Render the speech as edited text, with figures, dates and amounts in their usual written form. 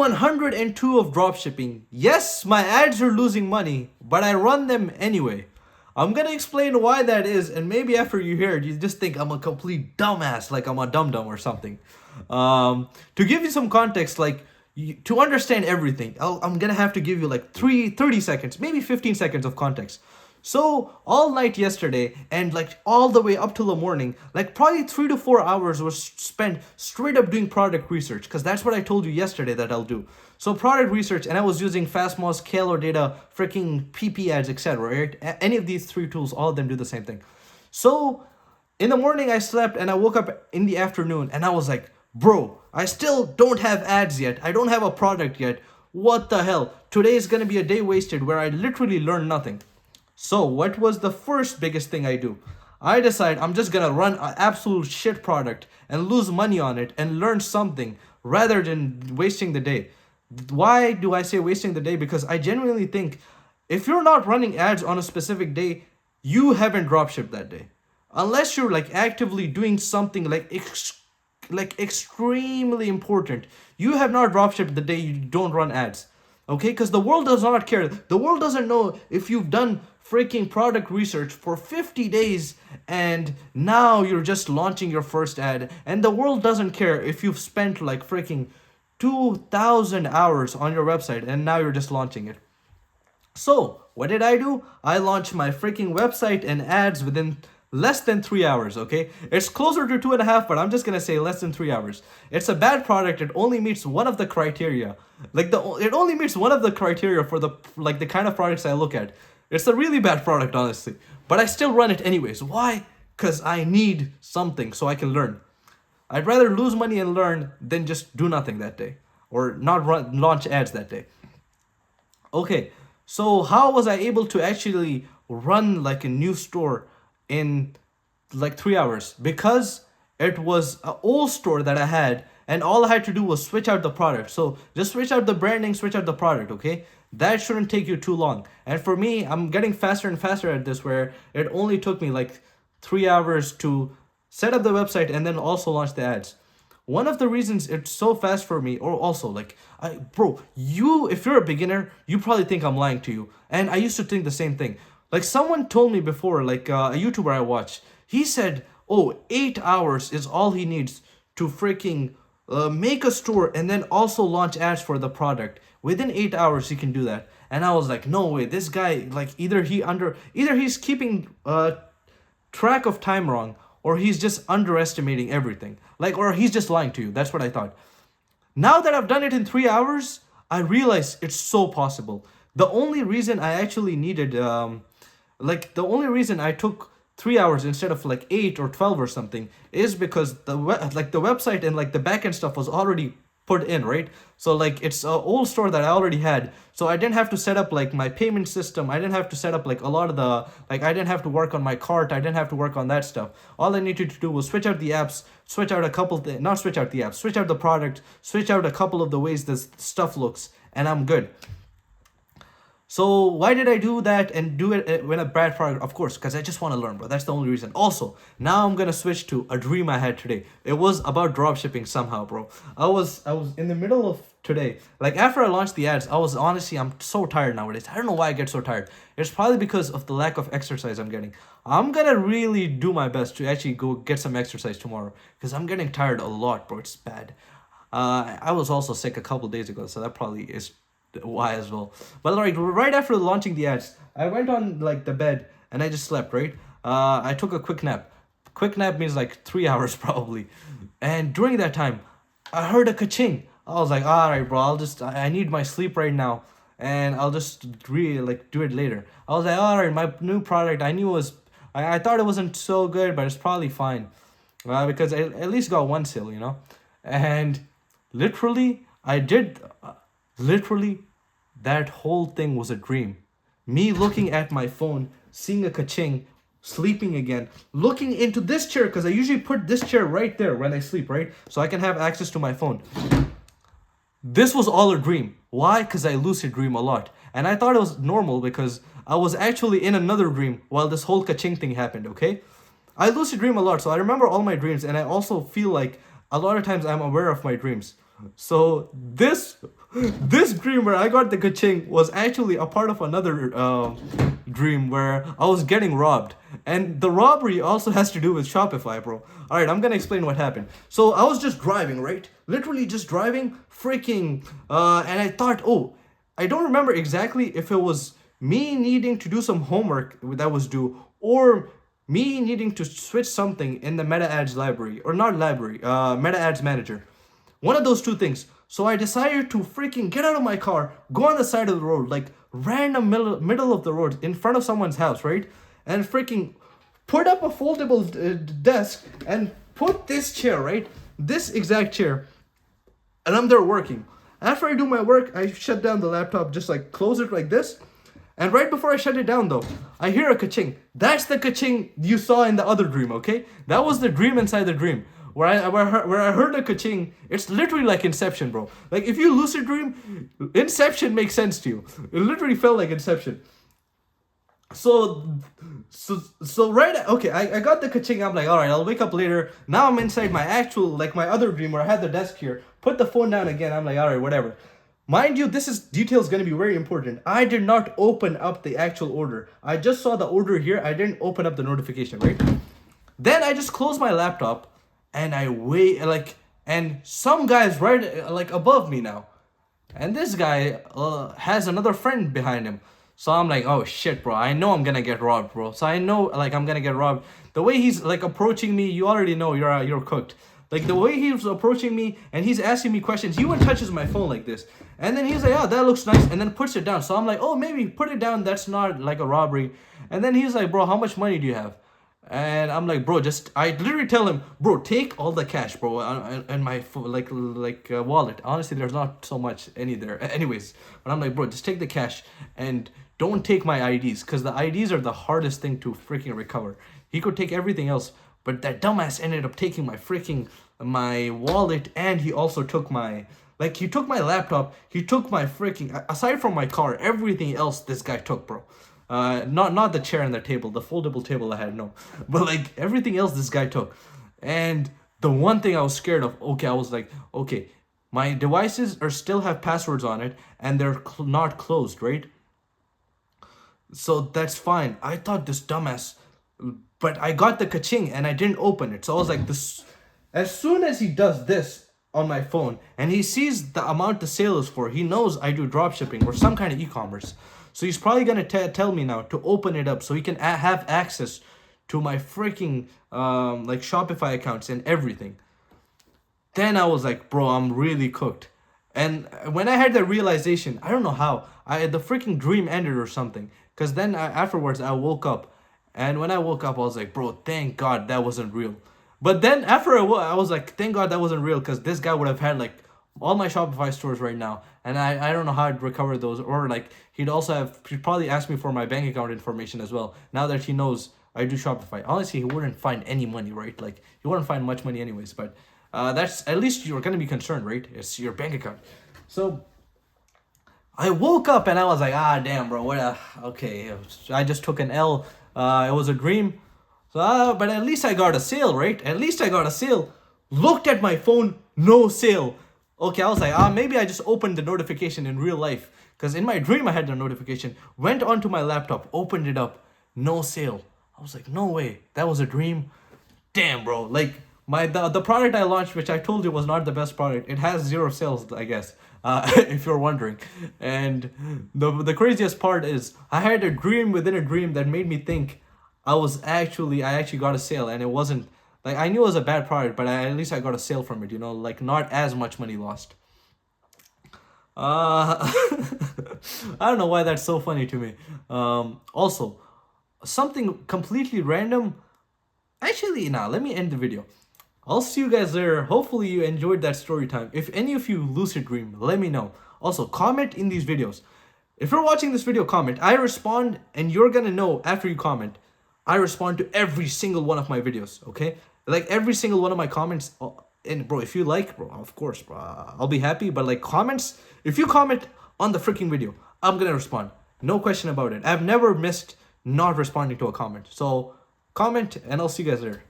102 of dropshipping. Yes, my ads are losing money, but I run them anyway. I'm gonna explain why that is, and maybe after you hear it, you just think I'm a complete dumbass, like I'm a dum dum or something. To give you some context, like to understand everything, I'm gonna have to give you like 30 seconds, maybe 15 seconds of context. So all night yesterday and like all the way up till the morning, like probably 3 to 4 hours was spent straight up doing product research because that's what I told you yesterday that I'll do. So product research, and I was using Fastmouse, Scalar Data, freaking PP ads, etc. Right? Any of these three tools, all of them do the same thing. So in the morning I slept and I woke up in the afternoon and I was like, bro, I still don't have ads yet. I don't have a product yet. What the hell? Today is gonna be a day wasted where I literally learn nothing. So what was the first biggest thing I do? I decide I'm just gonna run an absolute shit product and lose money on it and learn something rather than wasting the day. Why do I say wasting the day? Because I genuinely think if you're not running ads on a specific day, you haven't dropshipped that day. Unless you're like actively doing something like extremely important, you have not dropshipped the day you don't run ads. Okay, because the world does not care. The world doesn't know if you've done freaking product research for 50 days and now you're just launching your first ad. And the world doesn't care if you've spent like freaking 2,000 hours on your website and now you're just launching it. So what did I do? I launched my freaking website and ads within less than 3 hours. Okay, it's closer to 2.5, but I'm just gonna say less than 3 hours. It's a bad product. It only meets one of the criteria. It only meets one of the criteria for the kind of products I look at. It's a really bad product, honestly, but I still run it anyways. Why? Because I need something so I can learn. I'd rather lose money and learn than just do nothing that day or not launch ads that day. Okay, so how was I able to actually run like a new store in like 3 hours? Because it was an old store that I had, and all I had to do was switch out the product. So just switch out the branding, switch out the product, okay? That shouldn't take you too long. And for me, I'm getting faster and faster at this, where it only took me like 3 hours to set up the website and then also launch the ads. One of the reasons it's so fast for me, or also like, if you're a beginner, you probably think I'm lying to you. And I used to think the same thing. Like someone told me before, like a YouTuber I watched, he said, oh, 8 hours is all he needs to freaking make a store and then also launch ads for the product. Within 8 hours, he can do that. And I was like, no way, this guy, like either he's keeping track of time wrong, or he's just underestimating everything. Like, or he's just lying to you. That's what I thought. Now that I've done it in 3 hours, I realize it's so possible. The only reason I actually needed, the only reason I took 3 hours instead of like 8 or 12 or something is because the website and like the backend stuff was already put in, right? So like it's an old store that I already had, so I didn't have to set up like my payment system. I didn't have to set up like a lot of the I didn't have to work on my cart. I didn't have to work on that stuff. All I needed to do was switch out the apps, switch out a couple not switch out the apps, switch out the product, switch out a couple of the ways this stuff looks, and I'm good. So why did I do that and do it when a bad product? Of course, because I just want to learn, bro. That's the only reason. Also, now I'm gonna switch to a dream I had today. It was about dropshipping somehow, bro. I was in the middle of today. Like after I launched the ads, I'm so tired nowadays. I don't know why I get so tired. It's probably because of the lack of exercise I'm getting. I'm gonna really do my best to actually go get some exercise tomorrow because I'm getting tired a lot, bro. It's bad. I was also sick a couple days ago, so that probably is why as well. But right after launching the ads, I went on like the bed and I just slept, right? I took a quick nap. Quick nap means like 3 hours probably. And during that time, I heard a ka-ching. I was like, all right, bro, I need my sleep right now, and I'll just really like do it later. I was like, all right, my new product, I thought it wasn't so good, but it's probably fine. Because I at least got one sale, you know? And literally, literally, that whole thing was a dream. Me looking at my phone, seeing a ka-ching, sleeping again, looking into this chair, because I usually put this chair right there when I sleep, right? So I can have access to my phone. This was all a dream. Why? Because I lucid dream a lot. And I thought it was normal because I was actually in another dream while this whole ka-ching thing happened, okay? I lucid dream a lot, so I remember all my dreams, and I also feel like a lot of times I'm aware of my dreams. So this this dream where I got the kaching was actually a part of another dream where I was getting robbed. And the robbery also has to do with Shopify, bro. Alright, I'm gonna explain what happened. So I was just driving, right? Literally just driving, freaking, and I thought, oh, I don't remember exactly if it was me needing to do some homework that was due, or me needing to switch something in the meta ads library, or not library, meta ads manager. One of those two things. So I decided to freaking get out of my car, go on the side of the road, like random middle of the road in front of someone's house, right? And freaking put up a foldable desk and put this chair, right? This exact chair. And I'm there working. After I do my work, I shut down the laptop, just like close it like this. And right before I shut it down though, I hear a kaching. That's the kaching you saw in the other dream, okay? That was the dream inside the dream. Where I heard a kaching, it's literally like Inception, bro. Like if you lucid dream, Inception makes sense to you. It literally felt like Inception. So right, okay, I got the kaching. I'm like, all right, I'll wake up later. Now I'm inside my actual, like my other dream where I had the desk here. Put the phone down again. I'm like, all right, whatever. Mind you, this is detail is going to be very important. I did not open up the actual order. I just saw the order here. I didn't open up the notification, right? Then I just closed my laptop and I wait, like, and some guy's right, like above me now. And this guy has another friend behind him. So I'm like, oh shit, bro. I know I'm gonna get robbed, bro. So I know, like, I'm gonna get robbed. The way he's like approaching me, you already know you're cooked. Like the way he was approaching me and he's asking me questions, he even touches my phone like this. And then he's like, oh, that looks nice. And then puts it down. So I'm like, oh, maybe put it down. That's not like a robbery. And then he's like, bro, how much money do you have? And I'm like, bro, I literally tell him, bro, take all the cash, bro, and my wallet. Honestly, there's not so much there. Anyways, but I'm like, bro, just take the cash and don't take my IDs, because the IDs are the hardest thing to freaking recover. He could take everything else, but that dumbass ended up taking my wallet, and he also took he took my laptop, he took my freaking, aside from my car, everything else this guy took, bro. Not the chair and the table, the foldable table I had, no. But like everything else this guy took. And the one thing I was scared of, okay, I was like, okay, my devices still have passwords on it and they're not closed, right? So that's fine. I thought this dumbass, but I got the kaching and I didn't open it. So I was like, this, as soon as he does this on my phone and he sees the amount the sale is for, he knows I do drop shipping or some kind of e-commerce. So he's probably gonna tell me now to open it up so he can have access to my freaking like Shopify accounts and everything. Then I was like, bro, I'm really cooked. And when I had the realization, I don't know how, the freaking dream ended or something. Because then afterwards I woke up. And when I woke up, I was like, bro, thank God that wasn't real. But then after I was like, thank God that wasn't real, because this guy would have had like all my Shopify stores right now. And I don't know how I'd recover those. Or like he'd probably ask me for my bank account information as well. Now that he knows I do Shopify. Honestly, he wouldn't find any money, right? Like he wouldn't find much money anyways. But that's, at least you're gonna be concerned, right? It's your bank account. So I woke up and I was like, damn, bro, okay, I just took an L. It was a dream. So, but at least I got a sale, right? At least I got a sale. Looked at my phone, no sale. Okay, I was like, maybe I just opened the notification in real life. Because in my dream, I had the notification. Went onto my laptop, opened it up, no sale. I was like, no way, that was a dream. Damn, bro. Like, the product I launched, which I told you was not the best product, it has 0 sales, I guess. If you're wondering. And the craziest part is I had a dream within a dream that made me think I actually got a sale, and it wasn't, like, I knew it was a bad product, but at least I got a sale from it, like not as much money lost. I don't know why that's so funny to me. Also, something completely random. Actually, let me end the video. I'll see you guys there. Hopefully you enjoyed that story time. If any of you lucid dream, let me know. Also, comment in these videos. If you're watching this video, comment. I respond, and you're gonna know after you comment. I respond to every single one of my videos, okay? Like every single one of my comments. And bro, if you like, bro, of course, bro, I'll be happy. But like comments, if you comment on the freaking video, I'm gonna respond. No question about it. I've never missed not responding to a comment. So comment, and I'll see you guys there.